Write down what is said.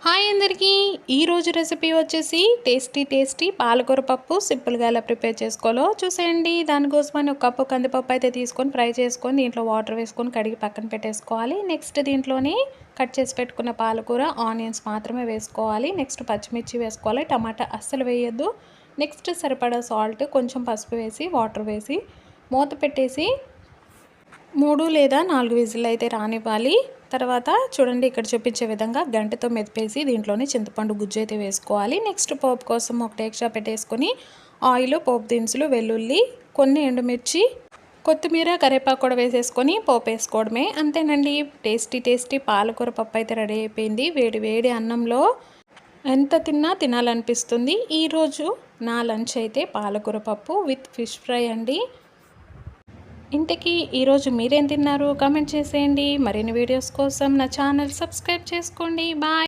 Hi అందరికీ ఈరోజు recipe వచ్చేసి టేస్టీ పాలకూర పప్పు సింపుల్గా ఎలా ప్రిపేర్ చేసుకోవాలో చూసేయండి. దానికోసమని ఒక కప్పు కందిపప్పు అయితే తీసుకొని ఫ్రై చేసుకొని దీంట్లో వాటర్ వేసుకొని కడిగి పక్కన పెట్టేసుకోవాలి. నెక్స్ట్ దీంట్లోనే కట్ చేసి పెట్టుకున్న పాలకూర ఆనియన్స్ మాత్రమే వేసుకోవాలి. నెక్స్ట్ పచ్చిమిర్చి వేసుకోవాలి. టమాటా అస్సలు వేయొద్దు. నెక్స్ట్ సరిపడా సాల్ట్, కొంచెం పసుపు వేసి వాటర్ వేసి మూత పెట్టేసి 3 లేదా 4 విజిల్ అయితే రానివ్వాలి. తర్వాత చూడండి ఇక్కడ చూపించే విధంగా గంటెతో మెదిపేసి దీంట్లోనే చింతపండు గుజ్జు అయితే వేసుకోవాలి. నెక్స్ట్ పోపు కోసం ఒక టేక్షా పెట్టేసుకొని ఆయిల్, పోపు దినుసులు, వెల్లుల్లి, కొన్ని ఎండుమిర్చి, కొత్తిమీర, కరివేపాకు కూడా వేసేసుకొని పోపు వేసుకోవడమే. అంతేనండి, టేస్టీ పాలకూర పప్పు అయితే రెడీ అయిపోయింది. వేడి వేడి అన్నంలో ఎంత తిన్నా తినాలనిపిస్తుంది. ఈరోజు నా లంచ్ అయితే పాలకూర పప్పు విత్ ఫిష్ ఫ్రై అండి. ఇంతకీ ఈరోజు మీరేం తిన్నారు కామెంట్ చేసేయండి. మరిన్ని వీడియోస్ కోసం నా ఛానల్ సబ్స్క్రైబ్ చేసుకోండి. బాయ్.